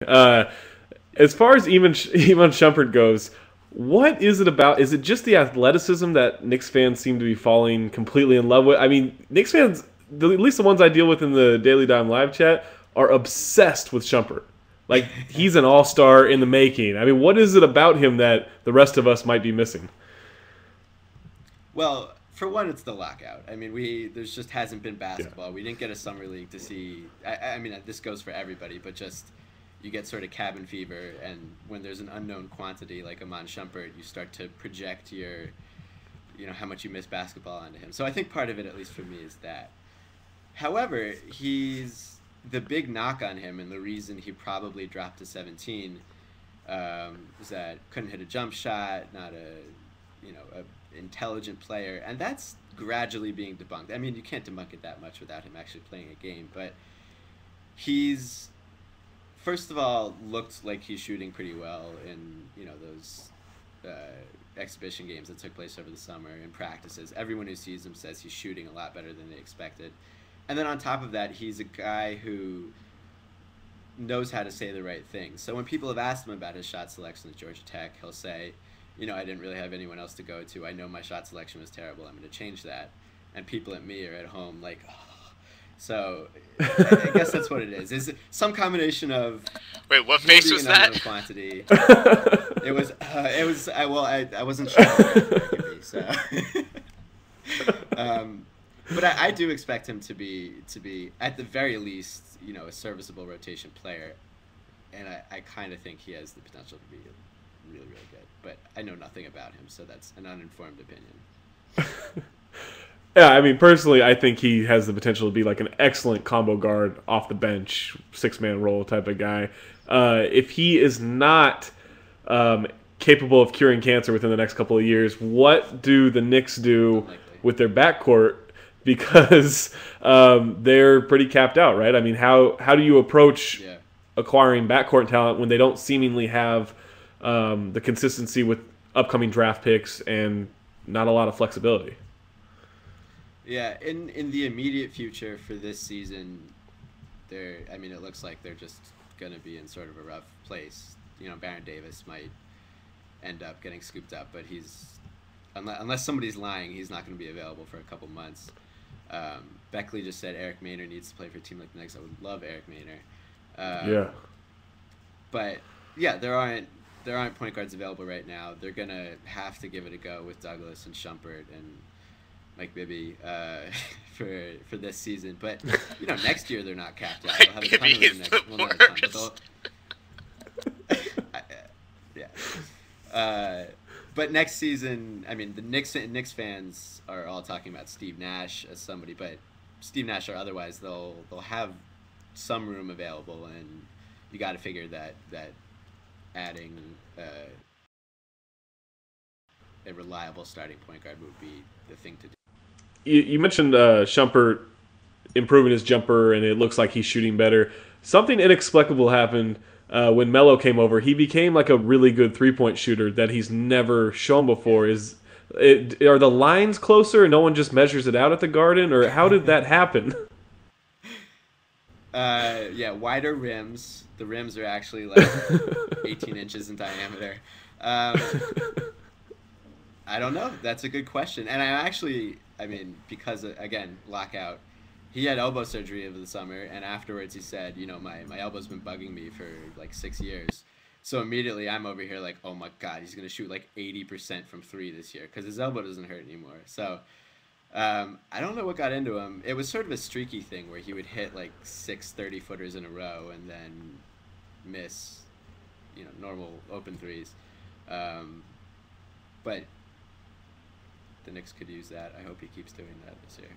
Uh, as far as Iman Shumpert goes, what is it about? Is it just the athleticism that Knicks fans seem to be falling completely in love with? I mean, Knicks fans, at least the ones I deal with in the Daily Dime live chat, are obsessed with Shumpert. Like, he's an all-star in the making. I mean, what is it about him that the rest of us might be missing? Well, for one, it's the lockout. I mean, there's just hasn't been basketball. Yeah. We didn't get a summer league to see. I mean, this goes for everybody, but just you get sort of cabin fever, and when there's an unknown quantity like Iman Shumpert, you start to project how much you miss basketball onto him. So I think part of it, at least for me, is that. However, the big knock on him, and the reason he probably dropped to 17, was that couldn't hit a jump shot, not a intelligent player, and that's gradually being debunked. I mean, you can't debunk it that much without him actually playing a game, but he's first of all looked like he's shooting pretty well in those exhibition games that took place over the summer and practices. Everyone who sees him says he's shooting a lot better than they expected, and then on top of that, he's a guy who knows how to say the right things. So when people have asked him about his shot selection at Georgia Tech, he'll say, I didn't really have anyone else to go to. I know my shot selection was terrible. I'm going to change that. And people at me are at home like, oh. So I guess that's what it is. Is it some combination of wait, what face was that? Quantity. I wasn't sure what it could be, so. But I do expect him to be at the very least, a serviceable rotation player, and I kind of think he has the potential to be really, really good. But I know nothing about him, so that's an uninformed opinion. Yeah, I mean, personally, I think he has the potential to be like an excellent combo guard off the bench, six-man role type of guy. If he is not capable of curing cancer within the next couple of years, what do the Knicks do with their backcourt? Because they're pretty capped out, right? I mean, how do you approach acquiring backcourt talent when they don't seemingly have the consistency with upcoming draft picks and not a lot of flexibility? Yeah, in the immediate future for this season, it looks like they're just going to be in sort of a rough place. Baron Davis might end up getting scooped up, but unless somebody's lying, he's not going to be available for a couple months. Beckley just said Eric Maynor needs to play for a team like the Knicks. I would love Eric Maynor. But yeah, there aren't point guards available right now. They're gonna have to give it a go with Douglas and Shumpert and Mike Bibby for this season. But next year they're not capped out. They'll have a ton of them next. Well, not a ton, but yeah. But next season, I mean, the Knicks fans are all talking about Steve Nash as somebody, but Steve Nash or otherwise, they'll have some room available, and you got to figure that adding a reliable starting point guard would be the thing to do. You mentioned Shumpert improving his jumper, and it looks like he's shooting better. Something inexplicable happened when Melo came over. He became like a really good three-point shooter that he's never shown before. Are the lines closer and no one just measures it out at the Garden, or how did that happen? Wider rims. The rims are actually like 18 inches in diameter. I don't know. That's a good question. And because, again, lockout, he had elbow surgery over the summer, and afterwards he said, my elbow's been bugging me for like 6 years. So immediately I'm over here like, oh my God, he's going to shoot like 80% from three this year because his elbow doesn't hurt anymore. So I don't know what got into him. It was sort of a streaky thing where he would hit like 6 30-footers in a row and then miss, normal open threes. But the Knicks could use that. I hope he keeps doing that this year.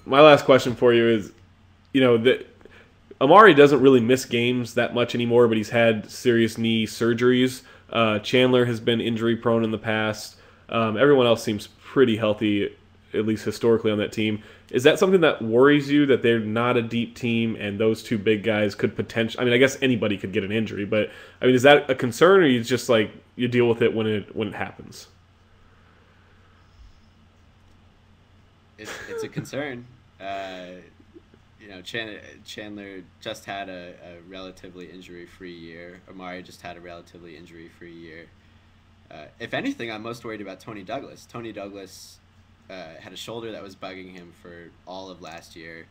My last question for you is, that Amari doesn't really miss games that much anymore, but he's had serious knee surgeries. Chandler has been injury prone in the past. Everyone else seems pretty healthy, at least historically on that team. Is that something that worries you, that they're not a deep team and those two big guys could potentially? I guess anybody could get an injury, but is that a concern, or you just like you deal with it when it happens? It's a concern. Chandler just had a relatively injury-free year. Amari just had a relatively injury-free year. If anything, I'm most worried about Tony Douglas. Tony Douglas had a shoulder that was bugging him for all of last year,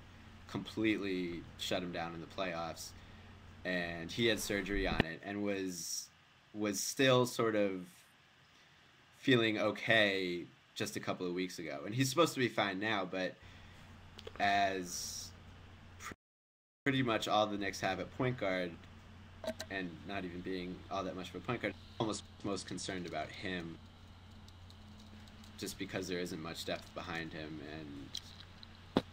completely shut him down in the playoffs, and he had surgery on it and was still sort of feeling okay just a couple of weeks ago. And he's supposed to be fine now, but as pretty much all the Knicks have at point guard, and not even being all that much of a point guard, almost most concerned about him just because there isn't much depth behind him, and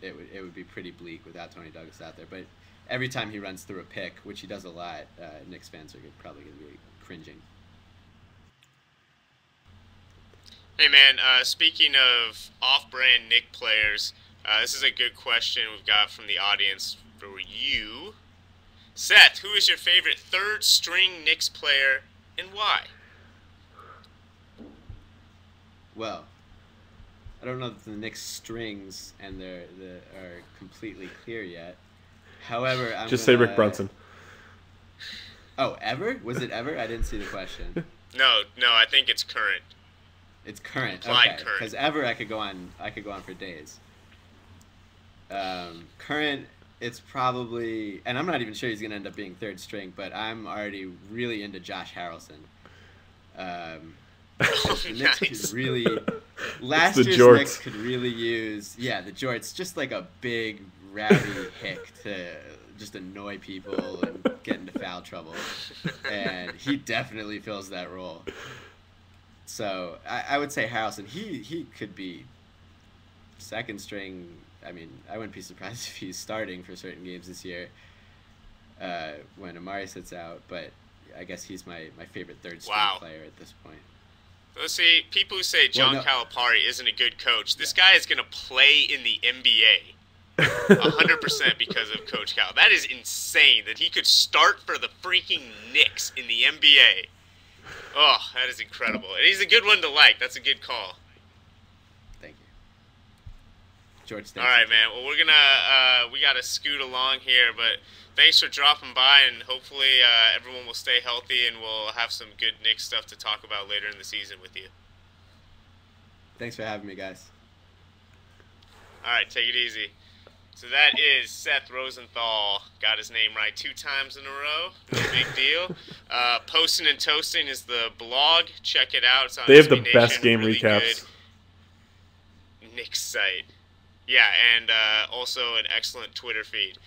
it would be pretty bleak without Tony Douglas out there. But every time he runs through a pick, which he does a lot, Knicks fans are probably going to be cringing. Hey man, speaking of off-brand Knick players, this is a good question we've got from the audience for you. Seth, who is your favorite third-string Knicks player and why? Well, I don't know that the Knicks strings and are completely clear yet. However, say Rick Brunson. Oh, ever? Was it ever? I didn't see the question. No, I think it's current. It's current. Applied Okay. current. Because ever I could go on for days. Current, it's probably, and I'm not even sure he's gonna end up being third string, but I'm already really into Josh Harrelson. The Knicks could really, last year's jorts. Knicks could really use, the jorts, just like a big rowdy hick to just annoy people and get into foul trouble, and he definitely fills that role. So I would say Harrelson. He could be second string. I mean, I wouldn't be surprised if he's starting for certain games this year when Amari sits out. But I guess he's my favorite third string player at this point. Let's see, people who say John Calipari isn't a good coach, this guy is going to play in the NBA 100% because of Coach Cal. That is insane that he could start for the freaking Knicks in the NBA. Oh, that is incredible. And he's a good one to like. That's a good call. Thank you. George, all right, man. Well, we got to scoot along here, but thanks for dropping by, and hopefully everyone will stay healthy, and we'll have some good Knicks stuff to talk about later in the season with you. Thanks for having me, guys. All right, take it easy. So that is Seth Rosenthal. Got his name right 2 times in a row. No big deal. Posting and Toasting is the blog. Check it out. It's on they have the SB best Nation. game Really recaps. Good Knicks site. Yeah, and also an excellent Twitter feed.